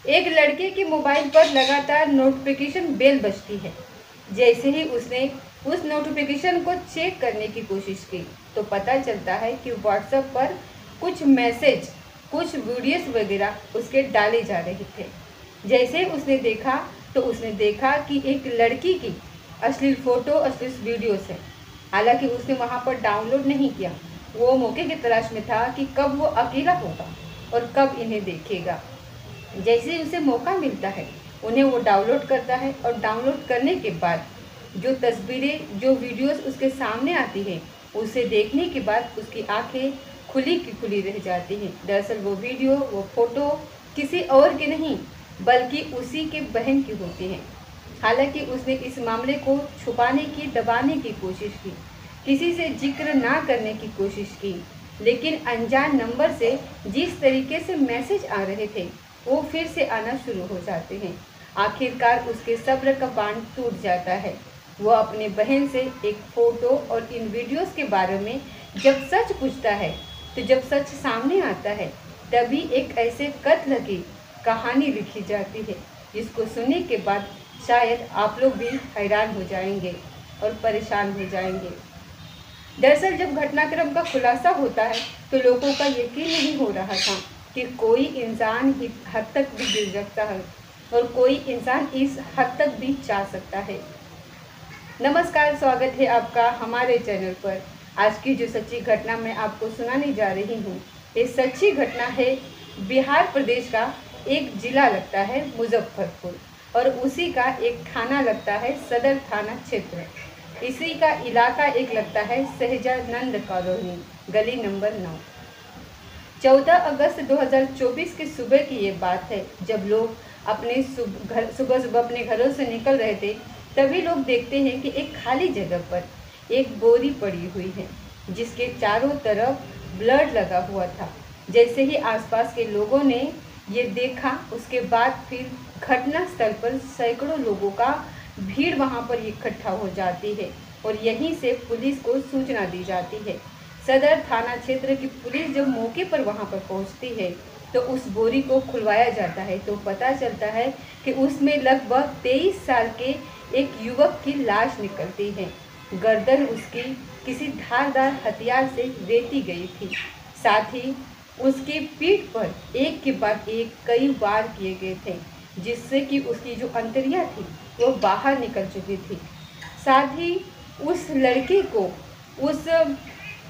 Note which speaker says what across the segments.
Speaker 1: एक लड़के के मोबाइल पर लगातार नोटिफिकेशन बेल बजती है। जैसे ही उसने उस नोटिफिकेशन को चेक करने की कोशिश की तो पता चलता है कि व्हाट्सएप पर कुछ मैसेज, कुछ वीडियोस वगैरह उसके डाले जा रहे थे। जैसे उसने देखा तो उसने देखा कि एक लड़की की अश्लील फ़ोटो, अश्लील वीडियोस है। हालांकि उसने वहाँ पर डाउनलोड नहीं किया, वो मौके की तलाश में था कि कब वो अकेला होगा और कब इन्हें देखेगा। जैसे ही उसे मौका मिलता है उन्हें वो डाउनलोड करता है और डाउनलोड करने के बाद जो तस्वीरें, जो वीडियोस उसके सामने आती हैं, उसे देखने के बाद उसकी आंखें खुली की खुली रह जाती हैं। दरअसल वो वीडियो, वो फोटो किसी और की नहीं बल्कि उसी के बहन की होती हैं। हालांकि उसने इस मामले को छुपाने की, दबाने की कोशिश की, किसी से जिक्र ना करने की कोशिश की, लेकिन अनजान नंबर से जिस तरीके से मैसेज आ रहे थे वो फिर से आना शुरू हो जाते हैं। आखिरकार उसके सब्र का बांध टूट जाता है। वो अपने बहन से एक फ़ोटो और इन वीडियोस के बारे में जब सच पूछता है तो जब सच सामने आता है तभी एक ऐसे कत्ल की कहानी लिखी जाती है जिसको सुनने के बाद शायद आप लोग भी हैरान हो जाएंगे और परेशान हो जाएंगे। दरअसल जब घटनाक्रम का खुलासा होता है तो लोगों का यकीन नहीं हो रहा था कि कोई इंसान इस हद तक भी गिर सकता है और कोई इंसान इस हद तक भी जा सकता है। नमस्कार, स्वागत है आपका हमारे चैनल पर। आज की जो सच्ची घटना मैं आपको सुनाने जा रही हूँ, ये सच्ची घटना है बिहार प्रदेश का। एक जिला लगता है मुजफ्फरपुर और उसी का एक थाना लगता है सदर थाना क्षेत्र। इसी का इलाका एक लगता है सहजानंद कॉलोनी, गली नंबर 9। 14 अगस्त 2024 की सुबह की ये बात है, जब लोग अपने सुबह सुबह अपने घरों से निकल रहे थे तभी लोग देखते हैं कि एक खाली जगह पर एक बोरी पड़ी हुई है जिसके चारों तरफ ब्लड लगा हुआ था। जैसे ही आसपास के लोगों ने ये देखा उसके बाद फिर घटना स्थल पर सैकड़ों लोगों का भीड़ वहाँ पर इकट्ठा हो जाती है और यहीं से पुलिस को सूचना दी जाती है। सदर थाना क्षेत्र की पुलिस जब मौके पर वहाँ पर पहुँचती है तो उस बोरी को खुलवाया जाता है तो पता चलता है कि उसमें लगभग 23 साल के एक युवक की लाश निकलती है। गर्दन उसकी किसी धारदार हथियार से रेती गई थी। साथ ही उसकी पीठ पर एक के बाद एक कई वार किए गए थे जिससे कि उसकी जो अंतड़ियाँ थी वो बाहर निकल चुकी थी। साथ ही उस लड़के को, उस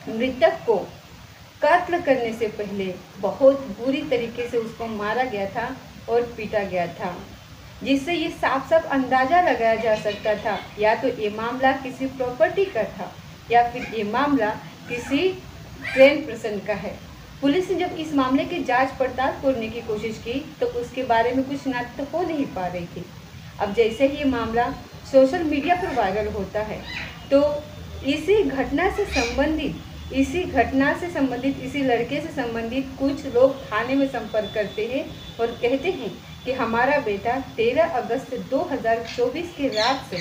Speaker 1: मृतक को कत्ल करने से पहले बहुत बुरी तरीके से उसको मारा गया था और पीटा गया था, जिससे ये साफ साफ अंदाज़ा लगाया जा सकता था या तो ये मामला किसी प्रॉपर्टी का था या फिर ये मामला किसी ट्रेन पर्सन का है। पुलिस ने जब इस मामले की जांच पड़ताल करने की कोशिश की तो उसके बारे में कुछ ना तो हो नहीं पा रही थी। अब जैसे ही ये मामला सोशल मीडिया पर वायरल होता है तो इसी घटना से संबंधित इसी लड़के से संबंधित कुछ लोग थाने में संपर्क करते हैं और कहते हैं कि हमारा बेटा 13 अगस्त 2024 की रात से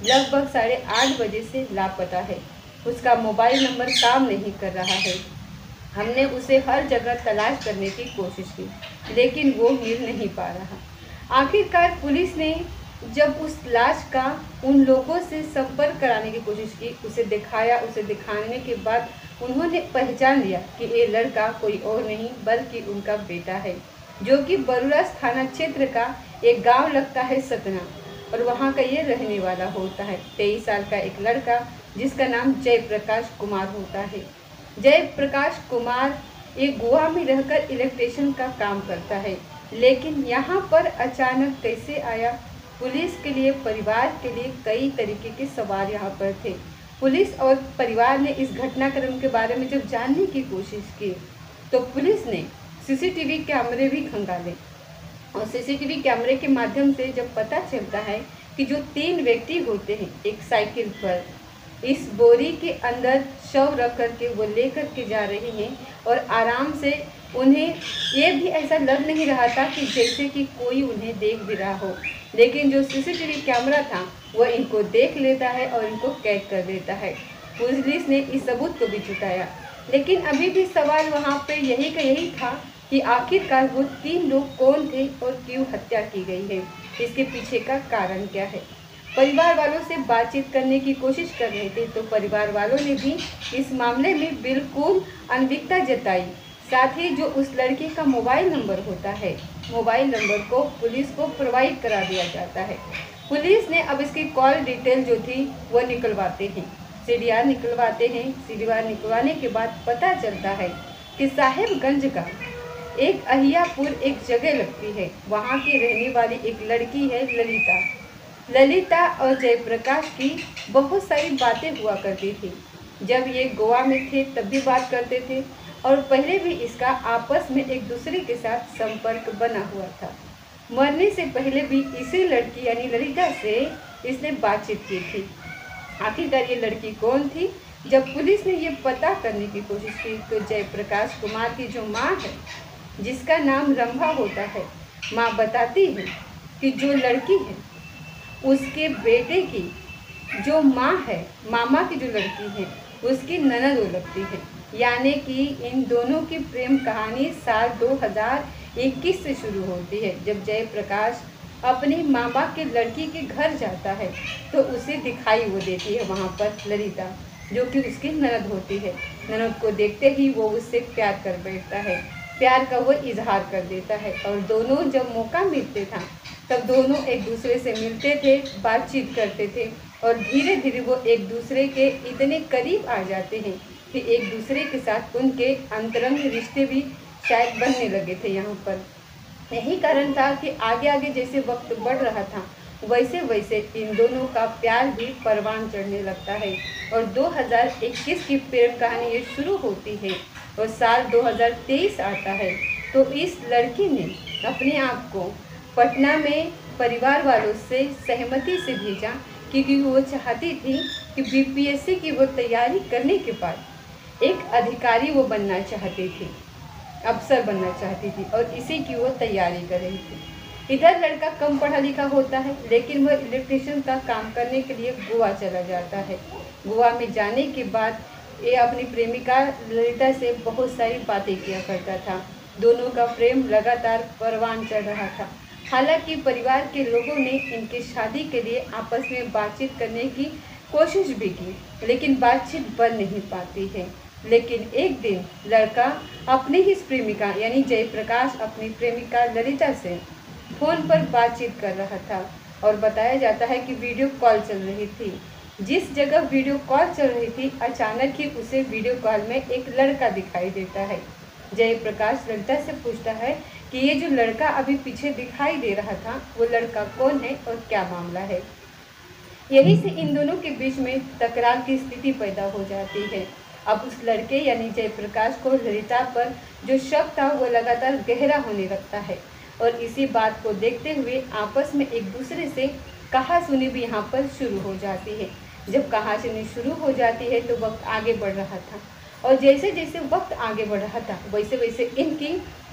Speaker 1: लगभग 8:30 बजे से लापता है। उसका मोबाइल नंबर काम नहीं कर रहा है। हमने उसे हर जगह तलाश करने की कोशिश की लेकिन वो मिल नहीं पा रहा। आखिरकार पुलिस ने जब उस लाश का उन लोगों से संपर्क कराने की कोशिश की, उसे दिखाया, उसे दिखाने के बाद उन्होंने पहचान लिया कि ये लड़का कोई और नहीं बल्कि उनका बेटा है, जो कि बरुराज थाना क्षेत्र का एक गांव लगता है सतना और वहां का ये रहने वाला होता है। 23 साल का एक लड़का जिसका नाम जयप्रकाश कुमार होता है। जयप्रकाश कुमार एक गोवा में रहकर इलेक्ट्रिशियन का काम करता है, लेकिन यहाँ पर अचानक कैसे आया, पुलिस के लिए, परिवार के लिए कई तरीके के सवाल यहाँ पर थे। पुलिस और परिवार ने इस घटनाक्रम के बारे में जब जानने की कोशिश की तो पुलिस ने सीसीटीवी कैमरे भी खंगाले और सीसीटीवी कैमरे के माध्यम से जब पता चलता है कि जो 3 व्यक्ति होते हैं एक साइकिल पर इस बोरी के अंदर शव रख करके वो लेकर के जा रहे हैं और आराम से, उन्हें ये भी ऐसा लग नहीं रहा था कि जैसे कि कोई उन्हें देख भी रहा हो, लेकिन जो सीसीटीवी कैमरा था वो इनको देख लेता है और इनको कैद कर देता है। पुलिस ने इस सबूत को भी जुटाया, लेकिन अभी भी सवाल वहाँ पे यही का यही था कि आखिरकार वो 3 लोग कौन थे और क्यों हत्या की गई है, इसके पीछे का कारण क्या है। परिवार वालों से बातचीत करने की कोशिश कर रहे थे तो परिवार वालों ने भी इस मामले में बिल्कुल अनभिज्ञता जताई। साथ ही जो उस लड़के का मोबाइल नंबर होता है, मोबाइल नंबर को पुलिस को प्रोवाइड करा दिया जाता है। पुलिस ने अब इसकी कॉल डिटेल जो थी वो निकलवाते हैं, सीडीआर निकलवाते हैं। सीडीआर निकलवाने के बाद पता चलता है कि साहिबगंज का एक अहियापुर एक जगह लगती है, वहाँ की रहने वाली एक लड़की है ललिता। ललिता और जयप्रकाश की बहुत सारी बातें हुआ करती थी। जब ये गोवा में थे तब भी बात करते थे और पहले भी इसका आपस में एक दूसरे के साथ संपर्क बना हुआ था। मरने से पहले भी इसी लड़की यानी ललिता से इसने बातचीत की थी। आखिरकार ये लड़की कौन थी? जब पुलिस ने ये पता करने की कोशिश की तो जयप्रकाश कुमार की जो माँ है, जिसका नाम रंभा होता है, माँ बताती है कि जो लड़की है उसके बेटे की जो माँ है, मामा की जो लड़की है, उसकी ननद वो लगती है। यानी कि इन दोनों की प्रेम कहानी साल 2021 से शुरू होती है, जब जयप्रकाश अपनी मामा के लड़की के घर जाता है तो उसे दिखाई वो देती है वहाँ पर ललिता, जो कि उसकी ननद होती है। ननद को देखते ही वो उससे प्यार कर बैठता है, प्यार का वो इजहार कर देता है और दोनों जब मौका मिलते था तब दोनों एक दूसरे से मिलते थे, बातचीत करते थे और धीरे धीरे वो एक दूसरे के इतने करीब आ जाते हैं कि एक दूसरे के साथ उनके अंतरंग रिश्ते भी शायद बनने लगे थे यहाँ पर। यही कारण था कि आगे आगे जैसे वक्त बढ़ रहा था वैसे वैसे इन दोनों का प्यार भी परवान चढ़ने लगता है और 2021 की प्रेम कहानी ये शुरू होती है और साल 2023 आता है। तो इस लड़की ने अपने आप को पटना में परिवार वालों से सहमति से भेजा क्योंकि वो चाहती थी कि बीपीएससी की वो तैयारी करने के बाद एक अधिकारी वो बनना चाहती थी, अफसर बनना चाहती थी और इसी की वो तैयारी कर रही थी। इधर लड़का कम पढ़ा लिखा होता है लेकिन वह इलेक्ट्रिशियन का काम करने के लिए गोवा चला जाता है। गोवा में जाने के बाद ये अपनी प्रेमिका ललिता से बहुत सारी बातें किया करता था। दोनों का प्रेम लगातार परवान चढ़ रहा था। हालांकि परिवार के लोगों ने इनकी शादी के लिए आपस में बातचीत करने की कोशिश भी की लेकिन बातचीत बन नहीं पाती है। लेकिन एक दिन लड़का अपनी ही प्रेमिका यानी जयप्रकाश अपनी प्रेमिका ललिता से फ़ोन पर बातचीत कर रहा था और बताया जाता है कि वीडियो कॉल चल रही थी। जिस जगह वीडियो कॉल चल रही थी अचानक ही उसे वीडियो कॉल में एक लड़का दिखाई देता है। जयप्रकाश ललिता से पूछता है कि ये जो लड़का अभी पीछे दिखाई दे रहा था वो लड़का कौन है और क्या मामला है। यही से इन दोनों के बीच में तकरार की स्थिति पैदा हो जाती है। अब उस लड़के यानी जयप्रकाश को ललिता पर जो शक था वो लगातार गहरा होने लगता है और इसी बात को देखते हुए आपस में एक दूसरे से कहासुनी भी यहाँ पर शुरू हो जाती है। जब कहासुनी शुरू हो जाती है तो वक्त आगे बढ़ रहा था और जैसे जैसे वक्त आगे बढ़ रहा था वैसे वैसे इनकी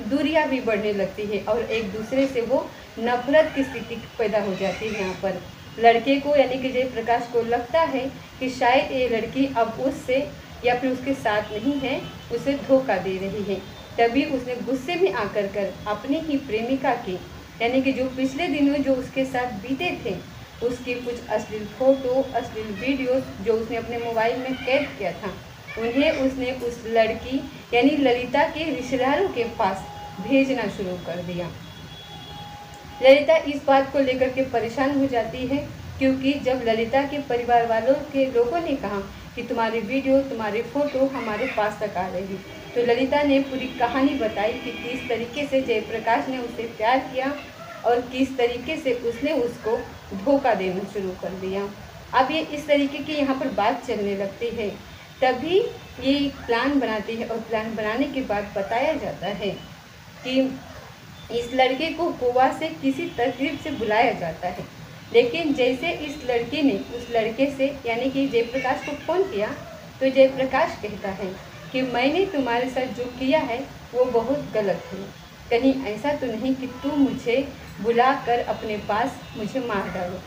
Speaker 1: दूरियां भी बढ़ने लगती है और एक दूसरे से वो नफरत की स्थिति पैदा हो जाती है। यहाँ पर लड़के को यानी कि जयप्रकाश को लगता है कि शायद ये लड़की अब उससे या फिर उसके साथ नहीं है, उसे धोखा दे रही है। तभी उसने गुस्से में आकर कर अपनी ही प्रेमिका की यानी कि जो पिछले दिनों जो उसके साथ बीते थे उसकी कुछ अश्लील फोटो, अश्लील वीडियोस जो उसने अपने मोबाइल में कैद किया था उन्हें उसने उस लड़की यानी ललिता के रिश्तेदारों के पास भेजना शुरू कर दिया। ललिता इस बात को लेकर के परेशान हो जाती है क्योंकि जब ललिता के परिवार वालों के लोगों ने कहा कि तुम्हारी वीडियो, तुम्हारे फ़ोटो हमारे पास तक आ रही, तो ललिता ने पूरी कहानी बताई कि किस तरीके से जयप्रकाश ने उसे प्यार किया और किस तरीके से उसने उसको धोखा देना शुरू कर दिया। अब ये इस तरीके की यहाँ पर बात चलने लगती है। तभी ये प्लान बनाती है और प्लान बनाने के बाद बताया जाता है कि इस लड़के को गोवा से किसी तरकीब से बुलाया जाता है। लेकिन जैसे इस लड़की ने उस लड़के से यानी कि जयप्रकाश को फ़ोन किया तो जयप्रकाश कहता है कि मैंने तुम्हारे साथ जो किया है वो बहुत गलत है। कहीं ऐसा तो नहीं कि तुम मुझे बुलाकर अपने पास मुझे मार डालो,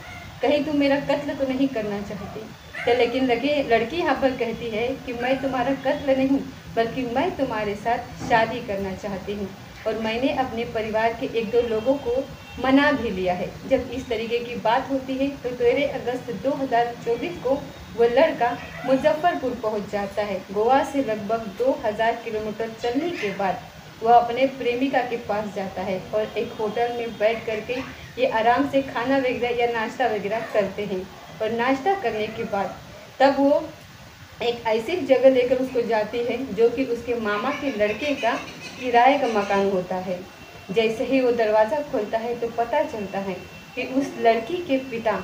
Speaker 1: कहीं तुम मेरा कत्ल तो नहीं करना चाहती। तो लेकिन लड़की यहाँ पर कहती है कि मैं तुम्हारा कत्ल नहीं बल्कि मैं तुम्हारे साथ शादी करना चाहती हूँ। और मैंने अपने परिवार के 1-2 लोगों को मना भी लिया है। जब इस तरीके की बात होती है तो 13 अगस्त 2024 को वो लड़का मुजफ्फरपुर पहुंच जाता है। गोवा से लगभग 2000 किलोमीटर चलने के बाद वह अपने प्रेमिका के पास जाता है और एक होटल में बैठ करके ये आराम से खाना वगैरह या नाश्ता वगैरह करते हैं। और नाश्ता करने के बाद तब वो एक ऐसी जगह लेकर उसको जाती है जो कि उसके मामा के लड़के का किराए का मकान होता है। जैसे ही वो दरवाज़ा खोलता है तो पता चलता है कि उस लड़की के पिता,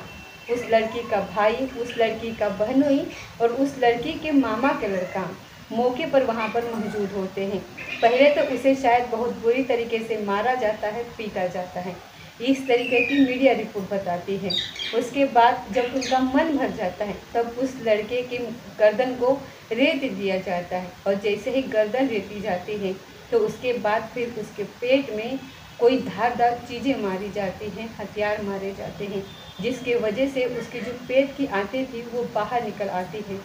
Speaker 1: उस लड़की का भाई, उस लड़की का बहनोई और उस लड़की के मामा के लड़का मौके पर वहाँ पर मौजूद होते हैं। पहले तो उसे शायद बहुत बुरी तरीके से मारा जाता है, पीटा जाता है, इस तरीके की मीडिया रिपोर्ट बताती है। उसके बाद जब उनका मन भर जाता है तब उस लड़के के गर्दन को रेत दिया जाता है और जैसे ही गर्दन रेती जाती है तो उसके बाद फिर उसके पेट में कोई धारदार चीज़ें मारी जाती हैं, हथियार मारे जाते हैं, जिसके वजह से उसकी जो पेट की आंतें थी वो बाहर निकल आती है।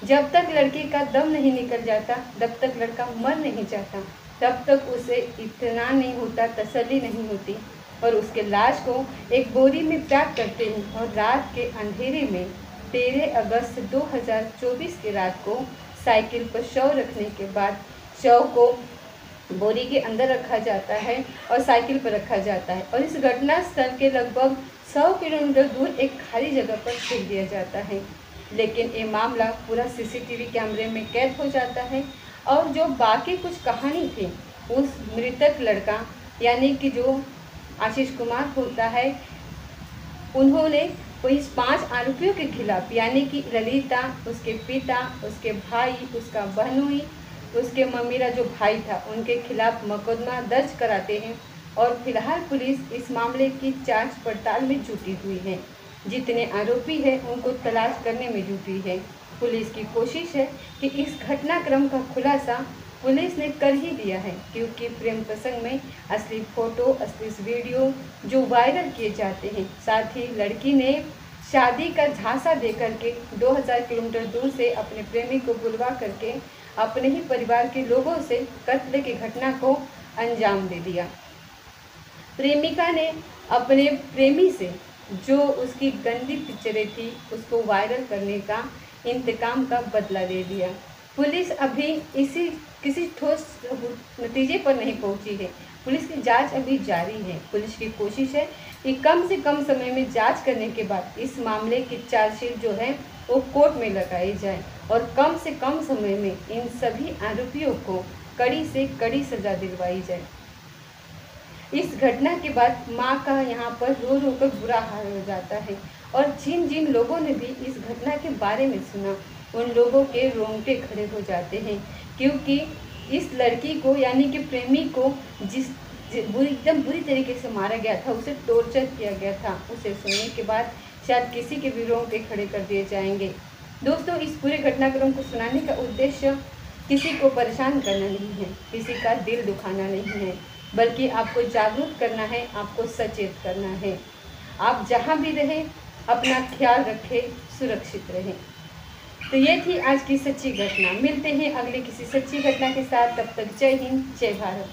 Speaker 1: जब तक लड़के का दम नहीं निकल जाता, जब तक लड़का मर नहीं जाता, तब तक उसे इतना नहीं होता, तसल्ली नहीं होती और उसके लाश को एक बोरी में पैक करते हैं और रात के अंधेरे में 13 अगस्त 2024 की रात को साइकिल पर शव रखने के बाद शव को बोरी के अंदर रखा जाता है और साइकिल पर रखा जाता है और इस घटना स्थल के लगभग 100 किलोमीटर दूर एक खाली जगह पर फेंक दिया जाता है। लेकिन ये मामला पूरा सीसीटीवी कैमरे में कैद हो जाता है और जो बाकी कुछ कहानी थी उस मृतक लड़का यानी कि जो आशीष कुमार होता है, उन्होंने इस 5 आरोपियों के खिलाफ यानी कि ललिता, उसके पिता, उसके भाई, उसका बहनोई, उसके ममीरा जो भाई था, उनके खिलाफ मुकदमा दर्ज कराते हैं और फिलहाल पुलिस इस मामले की जांच पड़ताल में जुटी हुई है। जितने आरोपी हैं उनको तलाश करने में जुटी है। पुलिस की कोशिश है कि इस घटनाक्रम का खुलासा पुलिस ने कर ही दिया है, क्योंकि प्रेम प्रसंग में असली फ़ोटो, असली वीडियो जो वायरल किए जाते हैं, साथ ही लड़की ने शादी का झांसा दे करके 2000 किलोमीटर दूर से अपने प्रेमी को बुलवा करके अपने ही परिवार के लोगों से कत्ल की घटना को अंजाम दे दिया। प्रेमिका ने अपने प्रेमी से जो उसकी गंदी पिक्चरें थी उसको वायरल करने का इंतकाम का बदला ले लिया। पुलिस अभी किसी ठोस नतीजे पर नहीं पहुंची है। पुलिस की जांच अभी जारी है। पुलिस की कोशिश है कि कम से कम समय में जांच करने के बाद इस मामले की चार्जशीट जो है वो कोर्ट में लगाई जाए और कम से कम समय में इन सभी आरोपियों को कड़ी से कड़ी सजा दिलवाई जाए। इस घटना के बाद माँ का यहाँ पर रो रो कर बुरा हाल हो जाता है और जिन जिन लोगों ने भी इस घटना के बारे में सुना उन लोगों के रोंगटे खड़े हो जाते हैं, क्योंकि इस लड़की को यानी कि प्रेमी को एकदम बुरी तरीके से मारा गया था, उसे टॉर्चर किया गया था। उसे सुनने के बाद शायद किसी के भी रोंगटे खड़े कर दिए जाएंगे। दोस्तों, इस पूरे घटनाक्रम को सुनाने का उद्देश्य किसी को परेशान करना नहीं है, किसी का दिल दुखाना नहीं है, बल्कि आपको जागरूक करना है, आपको सचेत करना है। आप जहाँ भी रहें अपना ख्याल रखें, सुरक्षित रहें। तो ये थी आज की सच्ची घटना। मिलते हैं अगले किसी सच्ची घटना के साथ। तब तक जय हिंद, जय भारत।